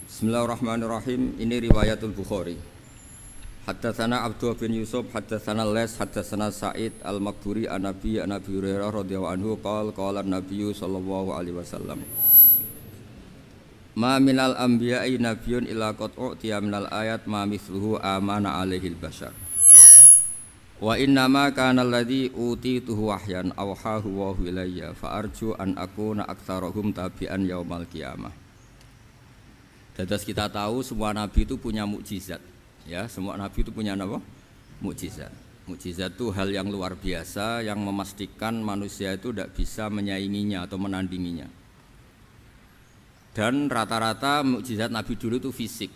Bismillahirrahmanirrahim. Ini riwayatul Bukhari. Haddatsana Abdullah bin Yusuf, haddatsana Les, haddatsana Sa'id al-Maqburi an Nabi Hurairah radhiyallahu anhu qala an-nabiy sallallahu alaihi wasallam. Ma minal anbiya'i nabiyyun illa qad u'tiya minal ayat ma mithluhu amana alaihil bashar. Wa inna ma kana alladhi utituhu wahyan awhahu wa ilayya fa arju an akuna aktsarahum tabi'an yaumal qiyamah. Dados kita tahu semua nabi itu punya mukjizat. Ya, semua nabi itu punya apa? Mukjizat. Mukjizat itu hal yang luar biasa yang memastikan manusia itu tidak bisa menyainginya atau menandinginya. Dan rata-rata mukjizat nabi dulu itu fisik.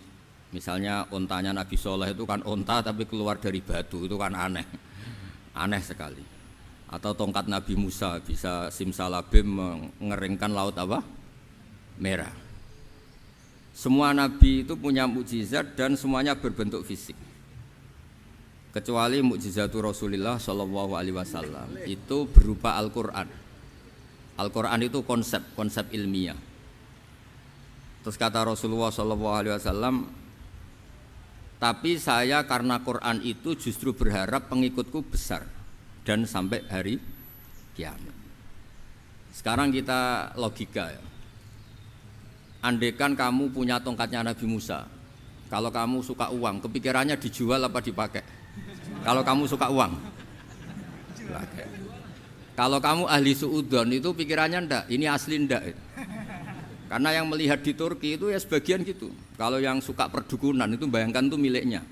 Misalnya ontanya Nabi Soleh itu kan onta tapi keluar dari batu, itu kan aneh. Aneh sekali. Atau tongkat Nabi Musa bisa simsalabim mengeringkan laut apa? Merah. Semua nabi itu punya mukjizat dan semuanya berbentuk fisik. Kecuali mukjizatul Rasulullah sallallahu alaihi wasallam itu berupa Al-Qur'an. Al-Qur'an itu konsep ilmiah. Terus kata Rasulullah sallallahu alaihi wasallam, tapi saya karena Quran itu justru berharap pengikutku besar dan sampai hari kiamat. Sekarang kita logika ya. Andaikan kamu punya tongkatnya Nabi Musa, kalau kamu suka uang, kepikirannya dijual apa dipakai? Kalau kamu suka uang, dipakai. Kalau kamu ahli suudon itu pikirannya ndak, ini asli ndak. Karena yang melihat di Turki itu ya sebagian gitu. Kalau yang suka perdukunan itu bayangkan itu miliknya.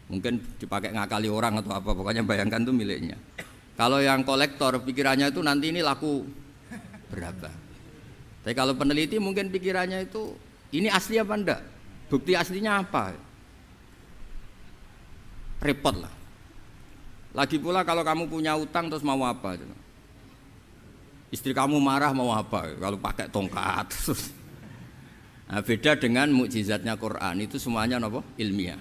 Mungkin dipakai ngakali orang atau apa, pokoknya bayangkan itu miliknya. Kalau yang kolektor pikirannya itu nanti ini laku berapa. Tapi kalau peneliti mungkin pikirannya itu ini asli apa enggak? Bukti aslinya apa? Repot lah. Lagi pula kalau kamu punya utang terus mau apa? Istri kamu marah mau apa? Kalau pakai tongkat. Nah, beda dengan mukjizatnya Quran itu semuanya apa? Ilmiah.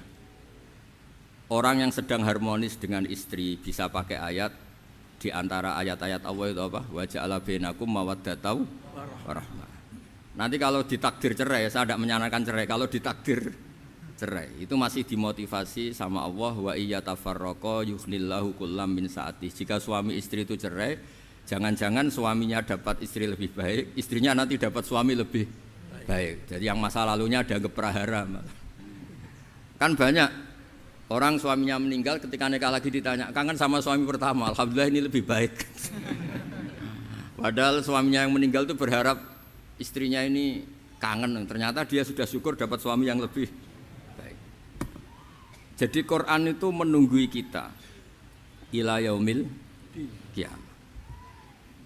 Orang yang sedang harmonis dengan istri bisa pakai ayat di antara ayat-ayat Allah itu apa? Wa ja'ala bainakum mawaddatan warahmah. Nanti kalau ditakdir cerai, saya tidak menyarankan cerai. Kalau ditakdir cerai, itu masih dimotivasi sama Allah. Wa iyyatafarraqa yughnillahu kullam min sa'ati. Jika suami istri itu cerai, jangan-jangan suaminya dapat istri lebih baik, istrinya nanti dapat suami lebih baik. Jadi yang masa lalunya dianggap prahara. Kan banyak orang suaminya meninggal ketika nikah lagi ditanya, kangen sama suami pertama, alhamdulillah ini lebih baik. Padahal suaminya yang meninggal itu berharap istrinya ini kangen, ternyata dia sudah syukur dapat suami yang lebih baik. Jadi Quran itu menunggui kita ila yaumil qiyamah.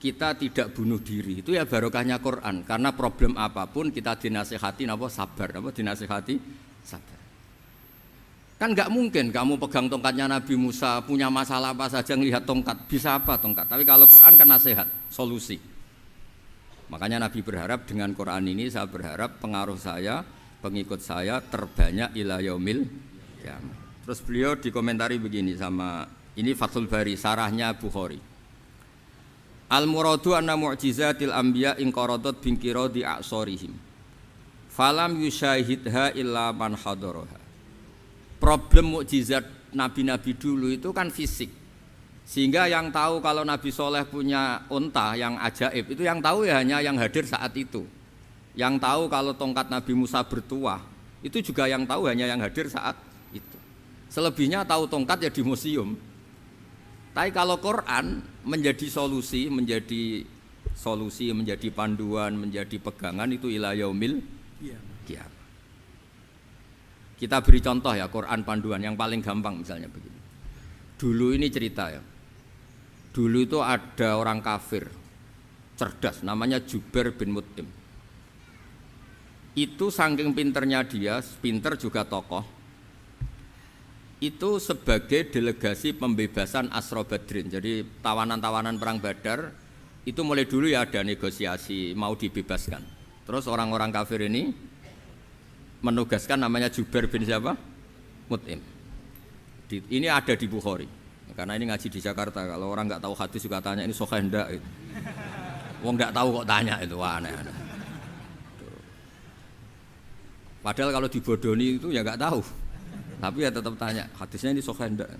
Kita tidak bunuh diri, itu ya barokahnya Quran. Karena problem apapun kita dinasihati apa sabar, apa dinasihati sabar. Kan nggak mungkin kamu pegang tongkatnya Nabi Musa, punya masalah apa saja ngelihat tongkat, bisa apa tongkat. Tapi kalau Quran kan nasihat, solusi. Makanya Nabi berharap dengan Quran ini, saya berharap pengaruh saya, pengikut saya terbanyak ila yaumil qiyamah. Terus beliau dikomentari begini sama, ini Fathul Bari, sarahnya Bukhari. Al-muradu anna mu'jizatil anbiya inqaradat binqiradi a'sorihim. Falam yusyahidha illa man hadaraha. Problem mukjizat nabi-nabi dulu itu kan fisik, sehingga yang tahu kalau Nabi Soleh punya unta yang ajaib itu yang tahu ya hanya yang hadir saat itu. Yang tahu kalau tongkat Nabi Musa bertuah itu juga yang tahu hanya yang hadir saat itu. Selebihnya tahu tongkat ya di museum. Tapi kalau Quran menjadi solusi, menjadi panduan, menjadi pegangan itu ila yaumil qiyamah. Kita beri contoh ya, Quran panduan yang paling gampang misalnya begini. Dulu ini cerita ya. Dulu itu ada orang kafir cerdas namanya Jubair bin Mut'im. Itu saking pinternya dia, pinter juga tokoh. Itu sebagai delegasi pembebasan Asra Badrin. Jadi tawanan-tawanan perang Badar itu mulai dulu ya ada negosiasi mau dibebaskan. Terus orang-orang kafir ini menugaskan namanya Jubair bin siapa? Mut'im. Ini ada di Bukhari. Karena ini ngaji di Jakarta. Kalau orang nggak tahu hadis juga tanya ini sahih enggak? Wong nggak tahu kok tanya itu, wah aneh-aneh. Padahal kalau dibodoni itu ya nggak tahu. Tapi ya tetap tanya, hadisnya ini sahih enggak?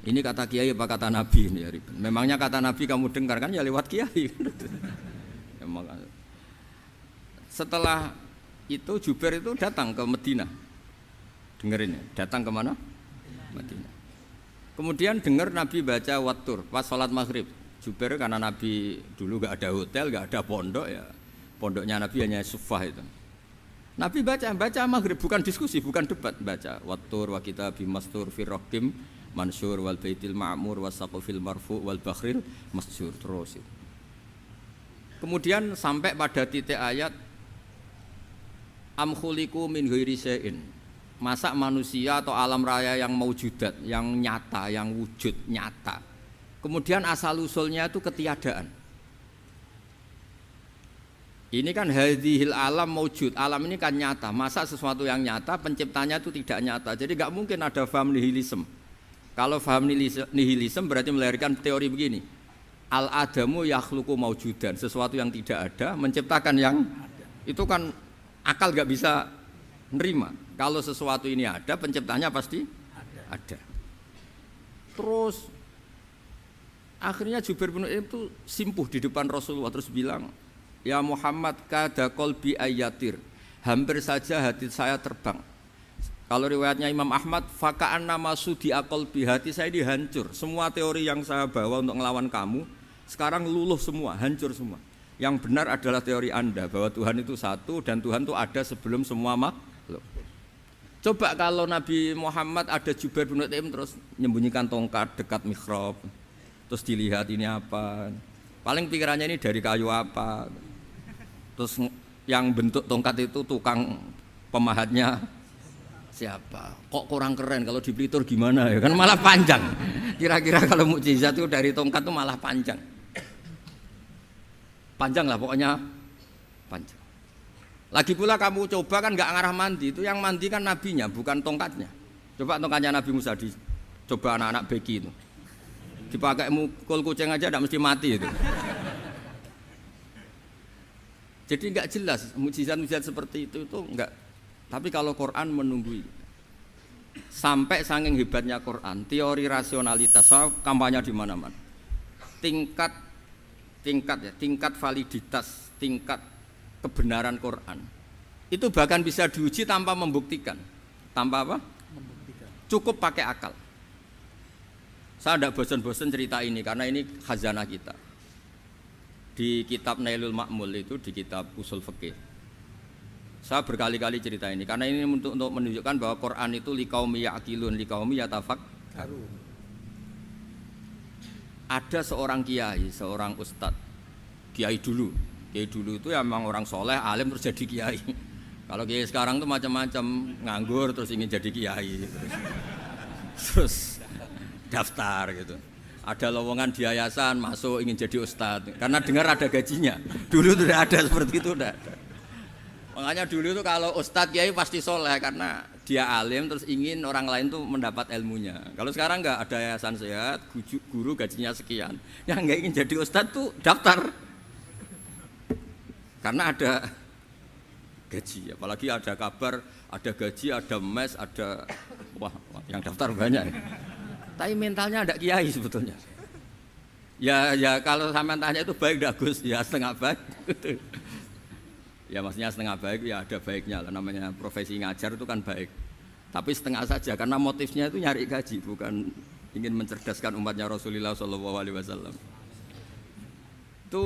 Ini kata kiai apa kata nabi ini ya ribet. Memangnya kata nabi kamu dengar kan ya lewat kiai. Emang. Setelah itu Jubair itu datang ke Madinah. Dengerin ya, datang ke mana? Madinah. Kemudian dengar Nabi baca Wattur pas sholat maghrib. Jubair karena Nabi dulu nggak ada hotel, nggak ada pondok ya. Pondoknya Nabi hanya sufah itu. Nabi baca maghrib, bukan diskusi, bukan debat, baca Wattur wa kitabi mastur fi raqim mansur wal baitil ma'mur wasaqfil marfu wal bakhril masjur terus. Kemudian sampai pada titik ayat am khuliqu min ghairi syai'in. Masa manusia atau alam raya yang maujudat, yang nyata, yang wujud nyata. Kemudian asal usulnya itu ketiadaan. Ini kan hadhil alam maujud, alam ini kan nyata. Masa sesuatu yang nyata penciptanya itu tidak nyata. Jadi enggak mungkin ada faham nihilisme. Kalau faham nihilisme berarti melahirkan teori begini. Al-adamu yakhluqu maujudan, sesuatu yang tidak ada menciptakan yang itu kan akal enggak bisa nerima. Kalau sesuatu ini ada, penciptanya pasti ada. Terus akhirnya Jubair bin Mut'im itu simpuh di depan Rasulullah terus bilang, "Ya Muhammad kada qalbi ayatir." Hampir saja hati saya terbang. Kalau riwayatnya Imam Ahmad, faka'anna masudi aqalbi, hati saya dihancur. Semua teori yang saya bawa untuk melawan kamu sekarang luluh semua, hancur semua. Yang benar adalah teori Anda bahwa Tuhan itu satu dan Tuhan itu ada sebelum semua makhluk. Coba kalau Nabi Muhammad ada Jubair bin Mut'im terus menyembunyikan tongkat dekat mihrab. Terus dilihat ini apa? Paling pikirannya ini dari kayu apa? Terus yang bentuk tongkat itu tukang pemahatnya siapa? Kok kurang keren, kalau di Blitur gimana ya? Kan malah panjang. Kira-kira kalau mukjizat itu dari tongkat itu malah panjang. Panjang lah pokoknya, panjang. Lagi pula kamu coba kan nggak ngarah mandi, itu yang mandi kan nabinya bukan tongkatnya. Coba tongkatnya Nabi Musa coba anak-anak beki itu dipakai mukul kucing aja tidak mesti mati itu. Jadi nggak jelas mukjizat-mukjizat seperti itu nggak. Tapi kalau Quran menunggui sampai saking hebatnya Quran, teori rasionalitas, soal kampanye di mana-mana. Tingkat validitas, tingkat kebenaran Quran itu bahkan bisa diuji tanpa membuktikan. Tanpa apa? Membuktikan. Cukup pakai akal. Saya tidak bosan-bosan cerita ini karena ini khazanah kita. Di kitab Nailul Ma'mul itu, di kitab Usul Fiqih, saya berkali-kali cerita ini karena ini untuk menunjukkan bahwa Quran itu liqaumi ya'qilun, liqaumi yatafakkarun. Ada seorang kiai, seorang ustadz, kiai dulu itu ya memang orang soleh, alim terus jadi kiai. Kalau kiai sekarang tuh macam-macam, nganggur terus ingin jadi kiai, terus daftar gitu. Ada lowongan di yayasan, masuk ingin jadi ustadz karena dengar ada gajinya. Dulu tuh ada seperti itu, udah ada. Makanya dulu itu kalau ustadz kiai pasti soleh karena dia alim terus ingin orang lain tuh mendapat ilmunya. Kalau sekarang nggak ada yayasan sehat, guru gajinya sekian, yang nggak ingin jadi ustadz tuh daftar karena ada gaji. Apalagi ada kabar, ada gaji, ada mes, ada wah yang daftar banyak. Tapi mentalnya ada kiai sebetulnya. Ya kalau sampean tanya itu baik enggak Gus? Ya setengah baik. Ya maksudnya setengah baik ya ada baiknya lah, namanya profesi ngajar itu kan baik. Tapi setengah saja karena motifnya itu nyari gaji, bukan ingin mencerdaskan umatnya Rasulullah SAW. Itu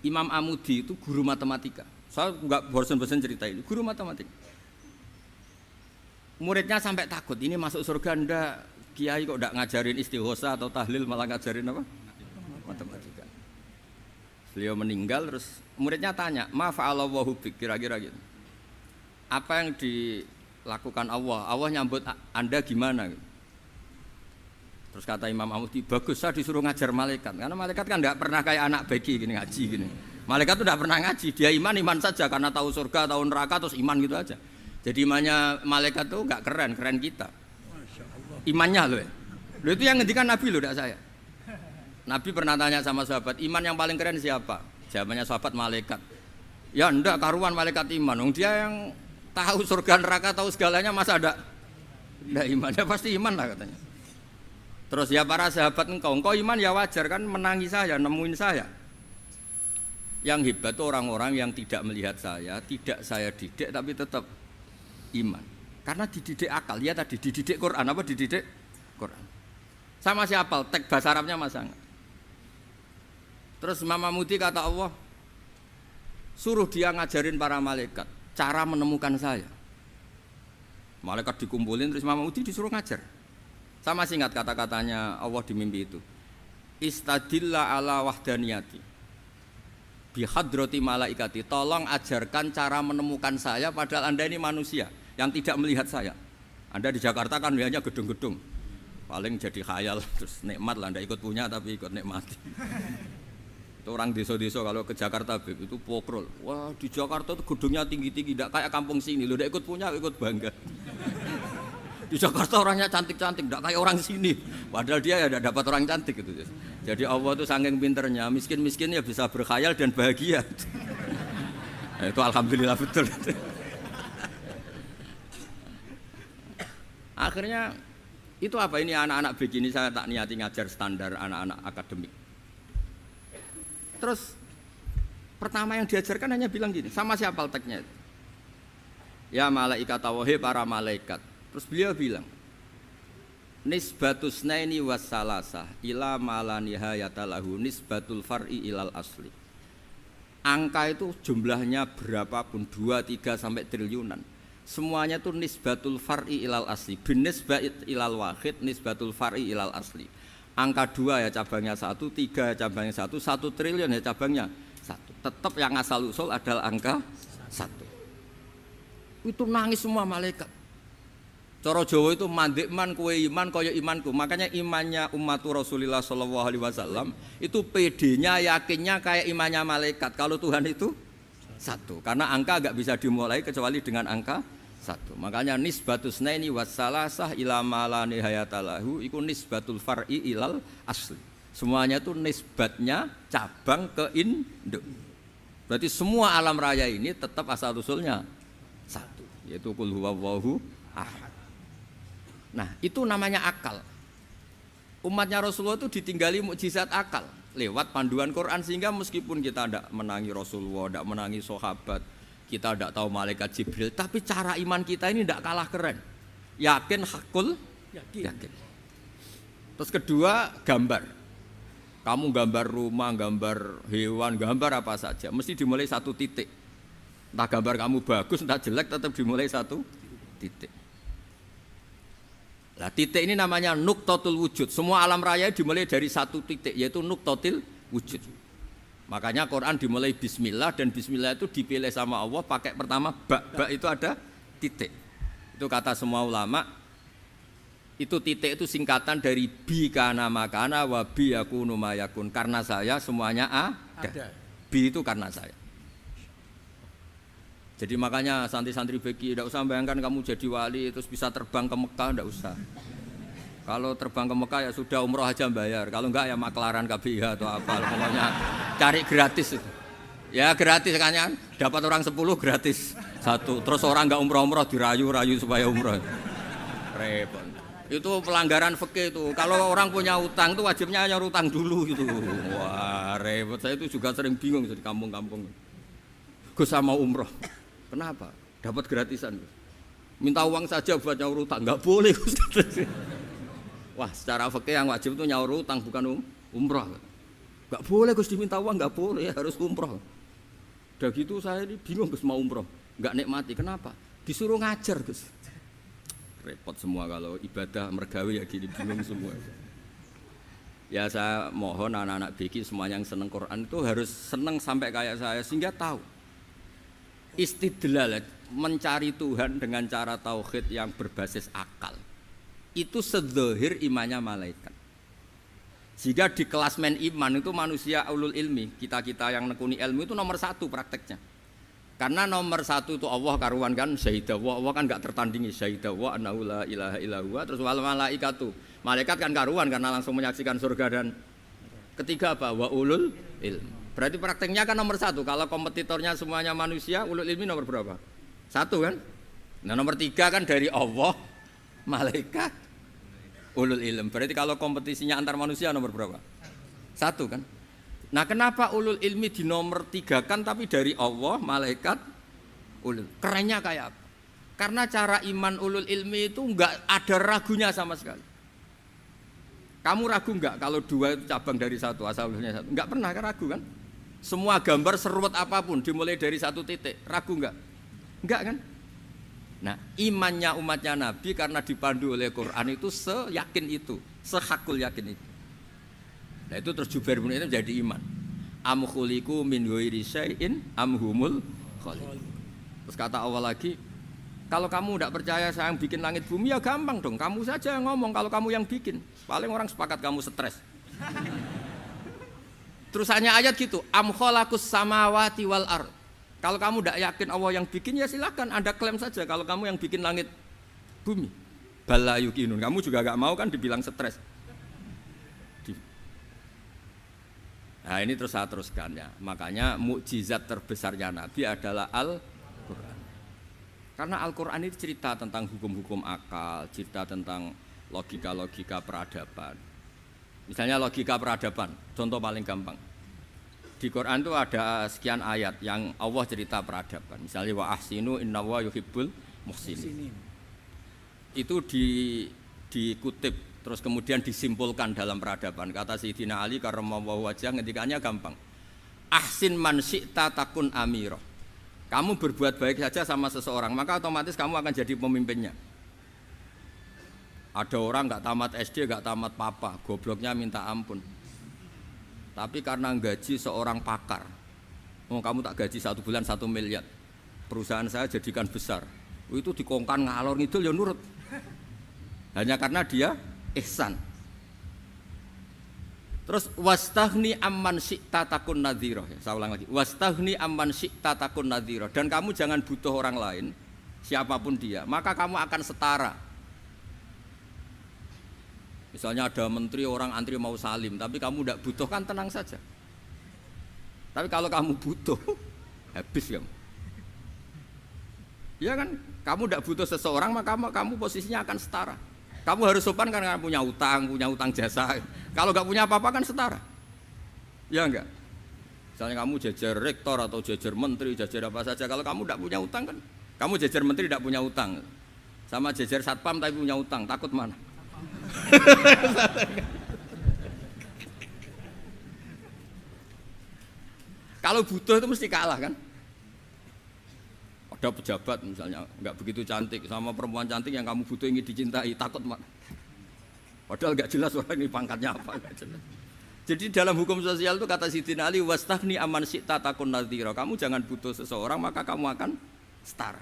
Imam Amudi itu guru matematika. Saya enggak bosan-bosan cerita ini, guru matematika. Muridnya sampai takut, ini masuk surga ndak? Kiai kok enggak ngajarin istighosa atau tahlil, malah ngajarin apa? Matematika. Beliau meninggal terus muridnya tanya, "Ma fa'alallahu bik?" Kira-kira gitu. Apa yang dilakukan Allah? Allah nyambut Anda gimana? Terus kata Imam Amudi, "Bagus, saya disuruh ngajar malaikat." Karena malaikat kan enggak pernah kayak anak beki gini ngaji gini. Malaikat itu enggak pernah ngaji, dia iman saja karena tahu surga, tahu neraka terus iman gitu aja. Jadi imannya malaikat itu enggak keren kita. Imannya loh ya. Loh itu yang ngendikan Nabi loh, tidak saya. Nabi pernah tanya sama sahabat, iman yang paling keren siapa? Jawabannya sahabat malaikat. Ya ndak karuan malaikat iman. Dia yang tahu surga neraka, tahu segalanya, masa ada ndak iman? Ya pasti iman lah katanya. Terus ya para sahabat engkau iman ya wajar kan menangi saya, nemuin saya. Yang hebat itu orang-orang yang tidak melihat saya, tidak saya didik tapi tetap iman. Karena dididik akal, ya tadi dididik Quran, apa dididik Quran. Sama siapa? Teks bahasa Arabnya masa enggak? Terus Imam Mahmudi kata Allah, suruh dia ngajarin para malaikat cara menemukan saya. Malaikat dikumpulin terus Imam Mahmudi disuruh ngajar. Sama singkat kata-katanya Allah di mimpi itu. Istadilla ala wahdaniyati. Bihadrati malaikati, tolong ajarkan cara menemukan saya padahal Anda ini manusia yang tidak melihat saya. Anda di Jakarta kan hanya gedung-gedung, paling jadi khayal, terus nikmat lah, Anda ikut punya tapi ikut nikmati. Itu orang desa-desa kalau ke Jakarta itu pokrol, wah di Jakarta itu gedungnya tinggi-tinggi, tidak kayak kampung sini, lo udah ikut punya, ikut bangga. Di Jakarta orangnya cantik-cantik, tidak kayak orang sini. Padahal dia ya tidak dapat orang cantik gitu. Jadi Allah itu saking pinternya, miskin-miskin ya bisa berkhayal dan bahagia. Nah, itu alhamdulillah betul. Akhirnya itu apa ini anak-anak begini saya tak niati ngajar standar anak-anak akademik. Terus pertama yang diajarkan hanya bilang gini, sama siapa teknya? Ya malaikat wahi para malaikat. Terus beliau bilang, nisbatus naini wassalasah ila mala nihayata lahu nisbatul far'i ilal asli. Angka itu jumlahnya berapapun 2, 3 sampai triliunan. Semuanya itu nisbatul far'i ilal asli. Bin nisbat ilal wahid nisbatul far'i ilal asli. Angka 2 ya cabangnya 1, 3 ya cabangnya 1, 1 triliun ya cabangnya 1. Tetap yang asal usul adalah angka 1. Itu nangis semua malaikat. Cara Jawa itu mandekman kue iman kaya imanku. Makanya imannya umatur Rasulullah SAW itu PD-nya yakinnya kayak imannya malaikat. Kalau Tuhan itu 1. Karena angka agak bisa dimulai kecuali dengan angka 1. Makanya nisbatus naini wassalasah ila mala nihayatalahu iku nisbatul far'i ilal asli. Semuanya itu nisbatnya cabang ke induk. Berarti semua alam raya ini tetap asal usulnya 1, yaitu qul huwallahu ahad. Nah, itu namanya akal. Umatnya Rasulullah itu ditinggali mukjizat akal lewat panduan Quran sehingga meskipun kita tidak menangi Rasulullah, tidak menangi sahabat, kita tidak tahu malaikat Jibril, tapi cara iman kita ini tidak kalah keren. Yakin hakul yakin. Terus kedua, gambar. Kamu gambar rumah, gambar hewan, gambar apa saja, mesti dimulai 1 titik. Entah gambar kamu bagus, entah jelek, tetap dimulai 1 titik. Nah, titik ini namanya nuqtatul wujud. Semua alam raya dimulai dari 1 titik, yaitu nuqtatil wujud. Makanya Quran dimulai bismillah, dan bismillah itu dipilih sama Allah pakai pertama ba itu ada titik. Itu kata semua ulama. Itu titik itu singkatan dari bi kana makana wa bi yakunu mayakun. Karena saya semuanya ada. Bi itu karena saya. Jadi makanya santri-santri beki tidak usah bayangkan kamu jadi wali terus bisa terbang ke Mekah, tidak usah. Kalau terbang ke Mekah ya sudah umroh aja bayar. Kalau enggak ya maklaran KBIH atau apa. Pokoknya cari gratis itu. Ya gratis kan, dapat orang 10 gratis 1. Terus orang enggak umroh-umroh dirayu-rayu supaya umroh. Repot. Itu pelanggaran fikih itu. Kalau orang punya utang itu wajibnya hanya utang dulu gitu. Wah repot. Saya itu juga sering bingung di kampung-kampung. Gus sama umroh. Kenapa? Dapat gratisan. Minta uang saja buat nyaur utang, enggak boleh Gus. Wah, secara fikih yang wajib itu nyaur utang bukan umroh. Enggak boleh Gus diminta uang, enggak boleh, harus umroh. Udah gitu saya ini bingung Gus mau umroh, enggak nikmati. Kenapa? Disuruh ngajar Gus. Repot semua kalau ibadah mergawe ya gini bingung semua. Ya saya mohon anak-anak BK semuanya yang seneng Quran itu harus seneng sampai kayak saya sehingga tahu. Istidlal mencari Tuhan dengan cara tauhid yang berbasis akal itu sedzahir imannya malaikat. Jika di kelas men iman itu manusia ulul ilmi, kita yang nekuni ilmu itu nomor 1 prakteknya. Karena nomor 1 itu Allah karuan kan syahidah Allah kan enggak tertandingi syahidah wa annahu la ilaha illallah. Terus wal malaikatu malaikat kan karuan karena langsung menyaksikan surga. Dan ketiga apa wa ulul ilmi. Berarti prakteknya kan nomor 1. Kalau kompetitornya semuanya manusia, ulul ilmi nomor berapa? 1 kan? Nah nomor 3 kan dari Allah, malaikat, ulul ilm. Berarti kalau kompetisinya antar manusia nomor berapa? 1 kan? Nah kenapa ulul ilmi di nomor 3 kan tapi dari Allah, malaikat, ulul? Kerennya kayak apa? Karena cara iman ulul ilmi itu enggak ada ragunya sama sekali. Kamu ragu enggak kalau 2 itu cabang dari 1, asal-usulnya 1? Enggak pernah kan ragu kan? Semua gambar seruat apapun dimulai dari 1 titik, ragu enggak? Enggak kan? Nah, imannya umatnya Nabi karena dipandu oleh Quran itu seyakin itu, sehakul yakin itu. Nah, itu terus Jubair bin Mut'im jadi iman. Am khuliqu min ghairi syai'in am humul khaliqun. Terus kata Allah lagi, kalau kamu tidak percaya saya yang bikin langit bumi ya gampang dong, kamu saja yang ngomong kalau kamu yang bikin. Paling orang sepakat kamu stres. Terus hanya ayat gitu, am khalaqus samawati wal ard. Kalau kamu tidak yakin Allah yang bikin ya silakan Anda klaim saja kalau kamu yang bikin langit bumi. Bala yuqinun. Kamu juga gak mau kan dibilang stres. Nah ini terus saya teruskan ya. Makanya mukjizat terbesarnya Nabi adalah Al-Quran. Karena Al-Quran itu cerita tentang hukum-hukum akal, cerita tentang logika-logika peradaban. Misalnya logika peradaban, contoh paling gampang. Di Quran itu ada sekian ayat yang Allah cerita peradaban. Misalnya wa ahsinu innallaha yuhibbul muhsinin. Itu dikutip terus kemudian disimpulkan dalam peradaban. Kata Sayyidina Ali karramallahu wajhah ngendikannya gampang. Ahsin man syi'ta takun amirah. Kamu berbuat baik saja sama seseorang, maka otomatis kamu akan jadi pemimpinnya. Ada orang nggak tamat SD, nggak tamat papa, gobloknya minta ampun. Tapi karena gaji seorang pakar, oh kamu tak gaji 1 bulan 1 miliar, perusahaan saya jadikan besar. Itu dikongkan ngalor ngidul ya nurut. Hanya karena dia ihsan. Terus wastaghni amman syi'ta takun nadhira. Saya ulang lagi. Wastaghni amman syi'ta takun nadhira. Dan kamu jangan butuh orang lain, siapapun dia, maka kamu akan setara. Misalnya ada menteri orang antri mau salim, tapi kamu tidak butuh kan tenang saja. Tapi kalau kamu butuh, habis kamu. Ya kan, kamu tidak butuh seseorang, maka kamu posisinya akan setara. Kamu harus sopan karena punya utang jasa. Kalau nggak punya apa-apa kan setara. Ya enggak? Misalnya kamu jajar rektor atau jajar menteri, jajar apa saja. Kalau kamu tidak punya utang kan, kamu jajar menteri tidak punya utang. Sama jajar satpam tapi punya utang, takut mana? Kalau butuh itu mesti kalah kan? Ada pejabat misalnya nggak begitu cantik sama perempuan cantik yang kamu butuh ingin dicintai, takut mak. Padahal nggak jelas orang ini pangkatnya apa, nggak jelas. Jadi dalam hukum sosial itu kata Sayyidina Ali wastaghni amman syi'ta takun nadhira. Kamu jangan butuh seseorang maka kamu akan setara.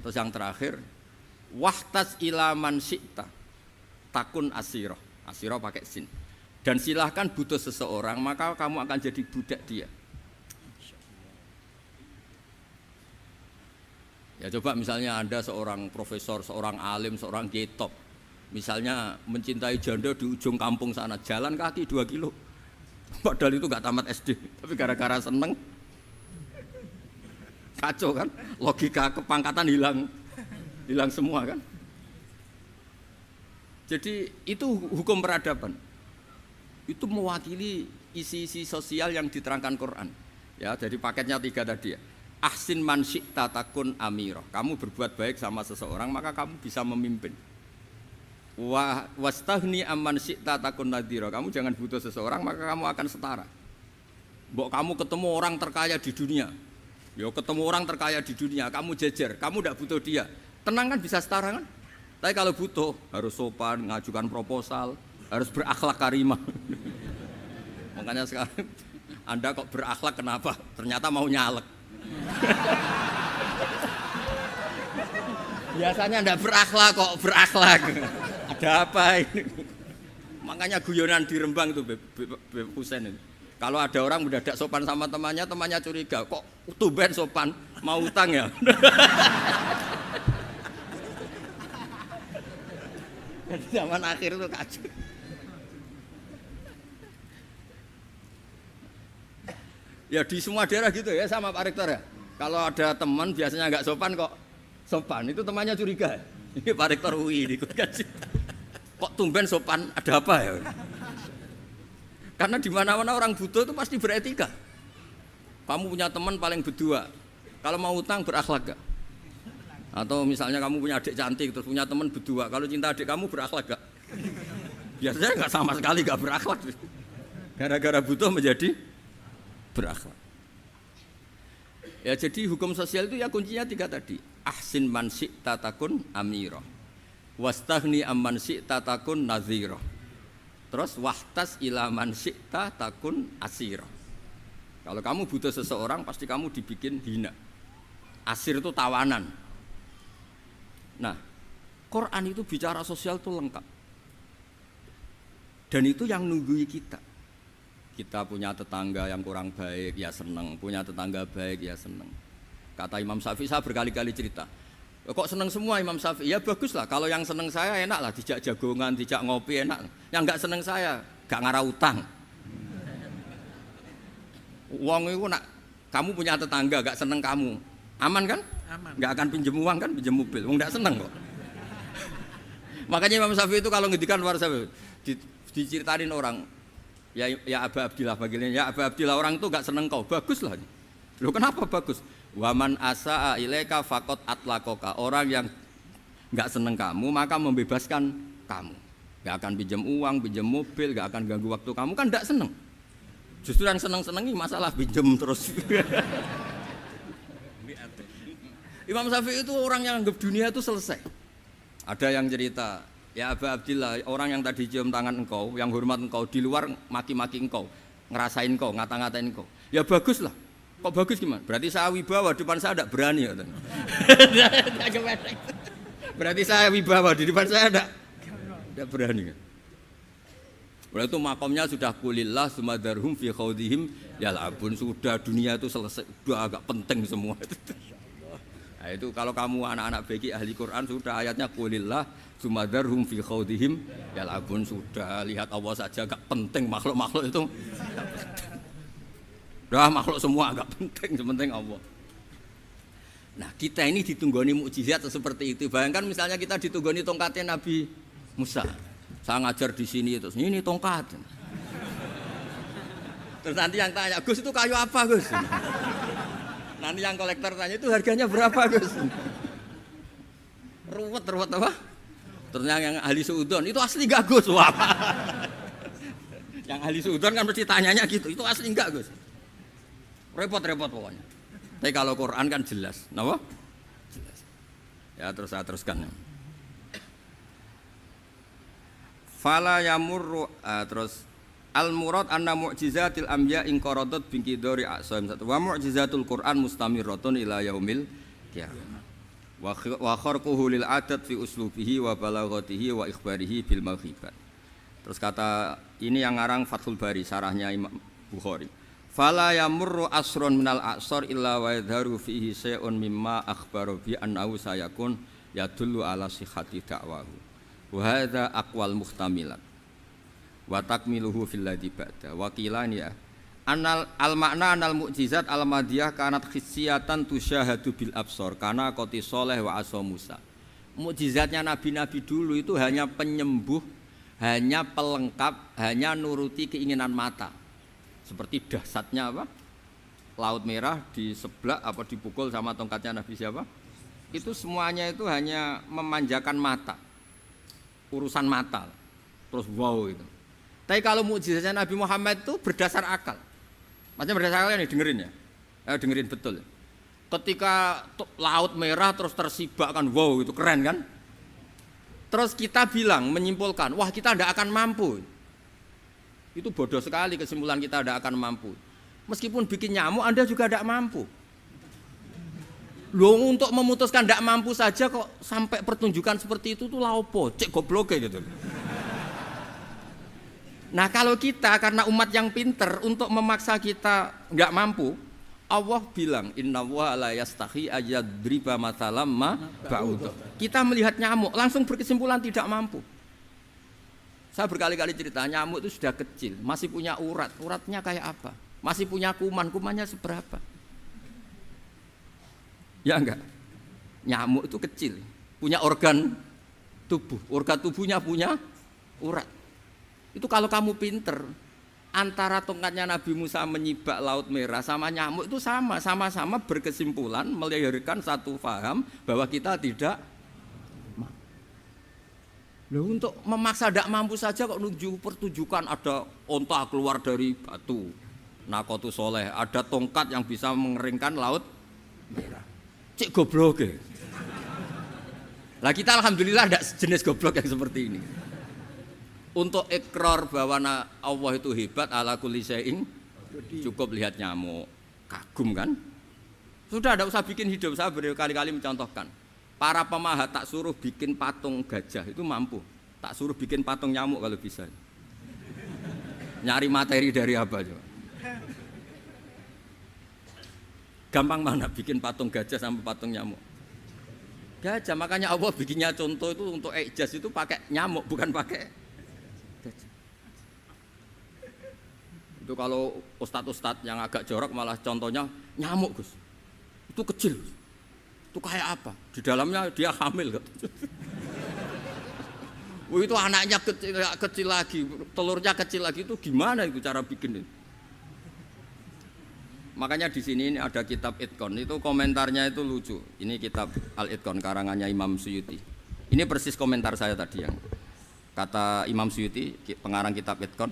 Terus yang terakhir wahtas ila man syi'ta takun asirah. Asirah pakai sin. Dan silahkan butuh seseorang maka kamu akan jadi budak dia. Ya coba misalnya Anda seorang profesor, seorang alim, seorang kiai top. Misalnya mencintai janda di ujung kampung sana, jalan kaki 2 kilo. Padahal itu gak tamat SD, tapi gara-gara seneng kacau kan, logika kepangkatan hilang semua kan. Jadi itu hukum peradaban. Itu mewakili isi-isi sosial yang diterangkan Quran. Ya, jadi paketnya 3 tadi ya. Ahsin man syi'ta takun amirah. Kamu berbuat baik sama seseorang maka kamu bisa memimpin. Wastaghni amman syi'ta takun nadhira. Kamu jangan butuh seseorang maka kamu akan setara. Mbok kamu ketemu orang terkaya di dunia. Ya ketemu orang terkaya di dunia, kamu jejer, kamu tidak butuh dia. Tenang kan bisa setara kan? Tapi kalau butuh harus sopan, ngajukan proposal, harus berakhlak karimah. Makanya sekarang Anda kok berakhlak kenapa? Ternyata mau nyalek. Biasanya ndak berakhlak kok berakhlak. Ada apa ini? Makanya guyonan di Rembang itu Beb Husain itu. Kalau ada orang mendadak sopan sama temannya, temannya curiga, kok tumben sopan, mau utang ya? Zaman akhir itu kacau. Ya di semua daerah gitu ya sama Pak Rektor ya. Kalau ada teman biasanya nggak sopan kok sopan, itu temannya curiga. Ini Pak Rektor UI ini kok tumben sopan, ada apa ya? Karena di mana-mana orang butuh itu pasti beretika. Kamu punya teman paling berdua, kalau mau utang berakhlak gak? Atau misalnya kamu punya adik cantik terus punya teman berdua, kalau cinta adik kamu berakhlak gak? Biasanya nggak sama sekali nggak berakhlak. Gara-gara butuh menjadi berakhlak. Ya jadi hukum sosial itu ya kuncinya 3 tadi. Ahsin man syi'ta takun amira. Wastaghni amman syi'ta takun nazira. Terus wahtas ila man syi'ta takun asira. Kalau kamu butuh seseorang pasti kamu dibikin hina. Asir itu tawanan. Nah, Quran itu bicara sosial itu lengkap. Dan itu yang nunggui kita. Kita punya tetangga yang kurang baik, ya seneng. Punya tetangga baik, ya seneng. Kata Imam Syafi'i, saya berkali-kali cerita. Kok seneng semua Imam Syafi'i? Ya bagus lah. Kalau yang seneng saya enak lah. Dijak jagongan, dijak ngopi enak. Yang nggak seneng saya, gak ngarah utang. Uang itu nak, kamu punya tetangga gak seneng kamu. Aman kan? Aman. Gak akan pinjem uang kan, pinjem mobil. Wong gak seneng kok. Makanya Imam Syafi'i itu kalau ngedikan luar Syafi'i, diceritain orang. Ya Aba Abdillah bagiannya, ya Aba Abdillah orang itu gak seneng kau, bagus lah. Loh kenapa bagus? Waman asa'a ilaika faqad atlaqaka. Orang yang gak seneng kamu maka membebaskan kamu. Gak akan pinjam uang, pinjam mobil, gak akan ganggu waktu kamu, kan gak seneng. Justru yang seneng-senengi masalah pinjam terus. Imam Syafi'i itu orang yang anggap dunia itu selesai. Ada yang cerita, ya Aba Abdillah, orang yang tadi cium tangan engkau, yang hormat engkau, di luar maki-maki engkau, ngerasain engkau, ngata-ngatain engkau. Ya bagus lah. Kok bagus gimana? Berarti saya wibawa, depan saya tidak berani. Berarti saya wibawa, di depan saya tidak berani. Berarti itu makomnya sudah kulillah sumadarhum fi khawdihim yal'abun. Sudah dunia itu selesai, sudah agak penting semua. Nah, itu kalau kamu anak-anak bagi ahli Quran sudah ayatnya kulillah sumadarhum fi khawdihim yal'abun. Sudah lihat Allah saja agak penting, makhluk-makhluk itu udah makhluk semua agak penting, sepenting Allah. Nah kita ini ditunggoni mukjizat seperti itu. Bayangkan misalnya kita ditunggoni tongkatnya Nabi Musa. Saya ngajar di sini terus ini tongkat. Terus nanti yang tanya, Gus itu kayu apa Gus? Nanti yang kolektor tanya itu harganya berapa Gus? Ruwet apa? Terus yang ahli suudon itu asli enggak Gus? Wah. Yang ahli suudon kan mesti tanyanya gitu, itu asli enggak Gus? Repot-repot pokoknya. Tapi kalau Quran kan jelas, kenapa? Jelas. Ya terus saya teruskan. Fala yamurru terus al murad anna mu'jizatil anbiya in qaradat binqidori aqsam satu wa mu'jizatul Quran mustamirratun ila yaumil qiyamah wa kharquhu lil adat fi uslubihi wa balaghatihi wa ikhbarihi bil maghibat. Terus kata ini yang ngarang Fathul Bari sarahnya Imam Bukhari. Fala yamurru asrun minal aqsar illa wa yadharu fihi syai'un mimma akhbaru bi annahu sayakun yadullu ala sihhati da'wahu. Wa hadza aqwal muhtamilat wa takmiluhu fil ladzi ba'da wa qilani ya anal al makna anal mukjizat al madiyah kanat khissiyatan tusyahadu bil absar kana qati sholeh wa asa Musa. Mukjizatnya nabi-nabi dulu itu hanya penyembuh, hanya pelengkap, hanya nuruti keinginan mata. Seperti dahsyatnya apa? Laut Merah di sebelah apa dipukul sama tongkatnya Nabi siapa? Itu semuanya itu hanya memanjakan mata. Urusan mata. Terus wow itu. Tapi kalau mukjizatnya Nabi Muhammad itu berdasar akal. Maksudnya berdasar akal nih dengerin ya. Dengerin betul. Ketika Laut Merah terus tersibak kan wow itu keren kan? Terus kita bilang menyimpulkan, wah kita tidak akan mampu. Itu bodoh sekali kesimpulan kita tidak akan mampu. Meskipun bikin nyamuk Anda juga tidak mampu. Loh untuk memutuskan tidak mampu saja kok sampai pertunjukan seperti itu tuh laopo, cek goblok gitu. Nah kalau kita karena umat yang pinter untuk memaksa kita nggak mampu, Allah bilang innallaha la yastahi ayadriba mathalam ma ba'ud. Kita melihat nyamuk langsung berkesimpulan tidak mampu. Saya berkali-kali cerita nyamuk itu sudah kecil, masih punya urat. Uratnya kayak apa? Masih punya kuman, kumannya seberapa? Ya enggak? Nyamuk itu kecil, punya organ tubuh. Organ tubuhnya punya urat. Itu kalau kamu pinter, antara tongkatnya Nabi Musa menyibak Laut Merah sama nyamuk itu sama-sama berkesimpulan melahirkan satu faham bahwa kita tidak loh, untuk memaksa tidak mampu saja kok nunjuk pertunjukan ada onta keluar dari batu Nakotu Soleh, ada tongkat yang bisa mengeringkan Laut Merah. Cik goblok ya. Lah kita alhamdulillah tidak jenis goblok yang seperti ini. Untuk ikrar bahwa Allah itu hebat ala kulli syai'in, cukup lihat nyamuk, kagum kan? Sudah tidak usah bikin hidup. Saya berkali-kali mencontohkan. Para pemahat tak suruh bikin patung gajah itu mampu. Tak suruh bikin patung nyamuk kalau bisa. Nyari materi dari apa coba? Gampang mana bikin patung gajah sampai patung nyamuk? Gajah, makanya Allah bikinnya contoh itu untuk ijaz itu pakai nyamuk bukan pakai gajah. Itu kalau ustadz-ustadz yang agak jorok malah contohnya nyamuk Gus. Itu kecil. Itu kayak apa? Di dalamnya dia hamil. Itu anaknya kecil lagi, telurnya kecil lagi, itu gimana itu cara bikin itu? Makanya di sini ini ada kitab Itqon, itu komentarnya itu lucu. Ini kitab Al-Itqon karangannya Imam Suyuti. Ini persis komentar saya tadi yang kata Imam Suyuti, pengarang kitab Itqon.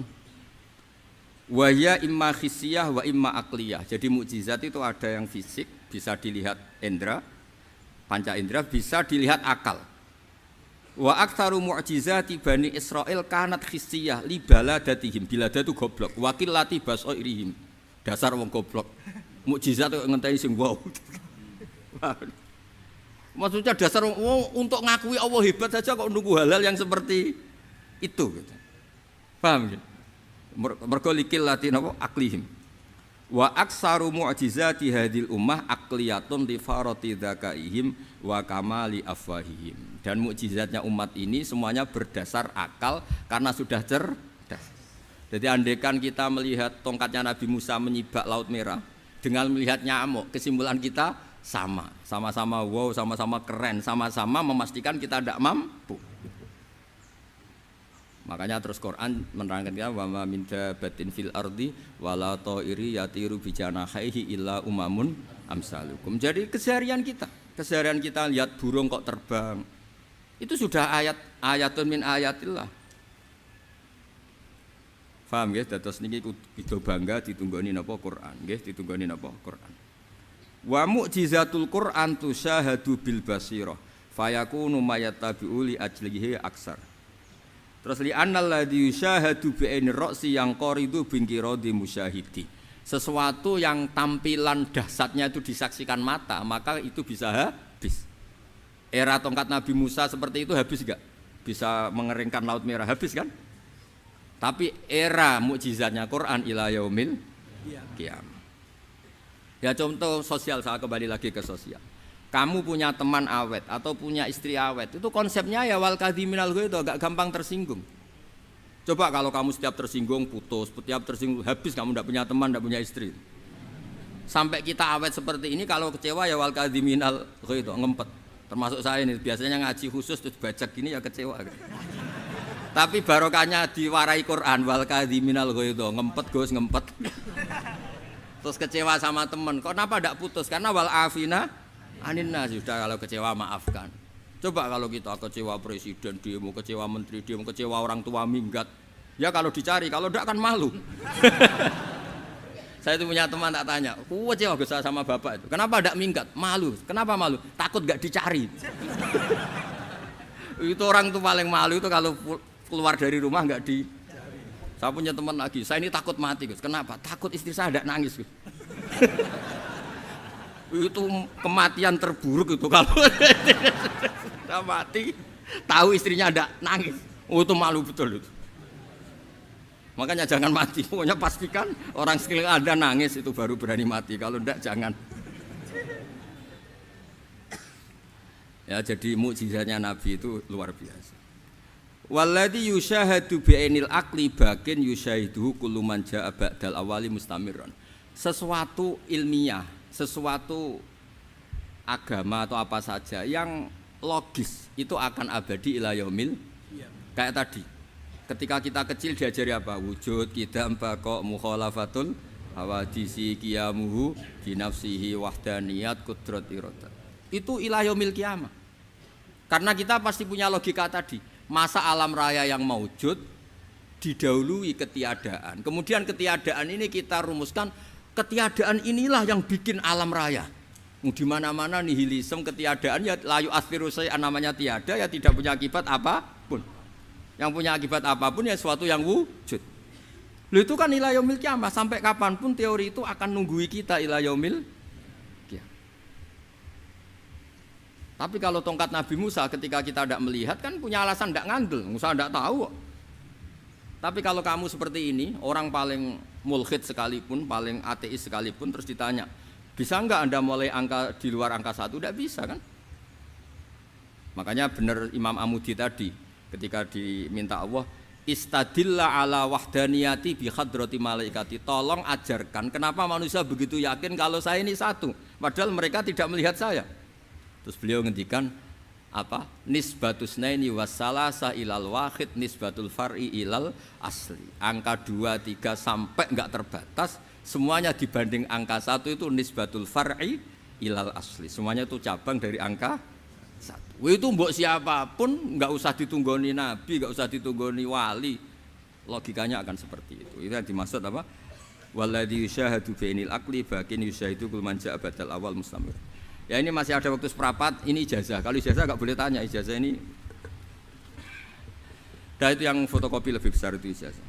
Wa ya imma khissiyah wa imma aqliyah. Jadi mukjizat itu ada yang fisik, bisa dilihat indra, panca indra, bisa dilihat akal. Wa aktsaru mu'jizati Bani Israil kanat khissiyah li baladatihim. Bilada itu goblok, wakil lati basairihim. Dasar wong goblok. Mukjizat kok ngenteni sing wow. Maksudnya dasar wong untuk ngakui Allah hebat saja kok nunggu halal yang seperti itu gitu. Paham ya? Mergo likil lati napa aklihim. Wa aksaru mu'jizati hadil ummah aqliyatun li farati dzakaihim wa kamali afwahihim. Dan mukjizatnya umat ini semuanya berdasar akal karena sudah cerdas. Jadi andaikan kita melihat tongkatnya Nabi Musa menyibak Laut Merah dengan melihat nyamuk, kesimpulan kita sama-sama wow, sama-sama keren, sama-sama memastikan kita tidak mampu. Makanya terus Quran menerangkan kita wa ma min dabatin fil ardi wala ta'iri yatiru bi janahihi illa umamun amsalukum. Jadi keseharian kita lihat burung kok terbang. Itu sudah ayatun min ayatillah. Paham nggih? Dados niki kudu bangga ditunggoni napa Quran, nggih, ditunggoni napa Quran. Wa mu'jizatul Quran tusyahadu bil basirah fayakunu mayatabi'u li ajlihi aksar. Terus li annal ladzi yusyahadu bi ainir ra'si yang qaridu bingkiradi musyahidi. Sesuatu yang tampilan dahsyatnya itu disaksikan mata, maka itu bisa habis. Era tongkat Nabi Musa seperti itu habis enggak? Bisa mengeringkan Laut Merah, habis kan? Tapi era mukjizatnya Quran ila yaumil qiyamah. Ya contoh sosial, saya kembali lagi ke sosial. Kamu punya teman awet atau punya istri awet, itu konsepnya ya wal kadhiminal ghaidh, agak gampang tersinggung. Coba kalau kamu setiap tersinggung putus, setiap tersinggung habis, kamu tidak punya teman, tidak punya istri. Sampai kita awet seperti ini, kalau kecewa ya wal kadhiminal ghaidh, ngempet. Termasuk saya ini, biasanya ngaji khusus terus baca gini ya kecewa. Tapi barokahnya diwarai Quran wal kadhiminal ghaidh, ngempet Gus, ngempet. Terus kecewa sama teman, kenapa tidak putus? Karena wal afina aninna, sudah kalau kecewa maafkan. Coba kalau kita kecewa presiden demo, kecewa menteri demo, kecewa orang tua minggat, ya kalau dicari, kalau tidak kan malu. Saya itu punya teman tak tanya, kecewa Gus sama bapak itu, kenapa tidak minggat? Malu. Kenapa malu? Takut gak dicari. Itu orang tuh paling malu itu kalau keluar dari rumah nggak di. Saya punya teman lagi, saya ini takut mati Gus. Kenapa? Takut istri saya tidak nangis Gus. Itu kematian terburuk itu kalau sudah mati, tahu istrinya tidak nangis. Oh, itu malu betul itu. Makanya jangan mati. Pokoknya pastikan orang sekeliling Anda nangis itu baru berani mati. Kalau tidak jangan. Ya, jadi mukjizatnya Nabi itu luar biasa. Walladzi yusyahadu bi'ainil aqli bakin yusyahiduhu kullu man jaa ba'dal awali mustamirran. sesuatu ilmiah, sesuatu agama atau apa saja yang logis itu akan abadi ila yaumil. Kayak tadi, ketika kita kecil diajari apa? Wujud, qidam, baqa, mukhalafatul hawadisi, qiyamuhu binafsihi, wahdaniyat, qudrat, iradah. Itu ila yaumil qiyamah. Karena kita pasti punya logika tadi. Masa alam raya yang maujud didahului ketiadaan. Kemudian ketiadaan ini kita rumuskan, ketiadaan inilah yang bikin alam raya. Di mana-mana nihilisme, ketiadaan ya layu asfiru saya namanya tiada, ya tidak punya akibat apapun. Yang punya akibat apapun ya sesuatu yang wujud. Loh itu kan ila yaumil qiyamah, sampai kapanpun teori itu akan nunggui kita ila yaumil qiyamah. Tapi kalau tongkat Nabi Musa ketika kita tidak melihat kan punya alasan tidak ngandel, Musa tidak tahu. Tapi kalau kamu seperti ini, orang paling mulhid sekalipun, paling ateis sekalipun, terus ditanya, bisa enggak Anda mulai angka di luar angka 1? Tidak bisa kan? Makanya benar Imam Amudi tadi, ketika diminta Allah, istadilla ala wahdaniyati bi hadrati malaikati, tolong ajarkan kenapa manusia begitu yakin kalau saya ini satu, padahal mereka tidak melihat saya. Terus beliau ngendikan apa? Nisbatus naini wassalasa ilal wahid nisbatul far'i ilal asli. Angka 2, 3 sampai enggak terbatas, semuanya dibanding angka 1 itu nisbatul far'i ilal asli. Semuanya itu cabang dari angka 1. Itu mbok siapapun enggak usah ditunggoni nabi, enggak usah ditunggoni wali. Logikanya akan seperti itu. Itu yang dimaksud apa? Walladzi yusyahadu bainil aqli bakin yusyahidu kul man ja'a badal awal mustamir. Ya ini masih ada waktu seprapat, ini ijazah. Kalau ijazah enggak boleh tanya, ijazah ini. Dan itu yang fotokopi lebih besar itu ijazah.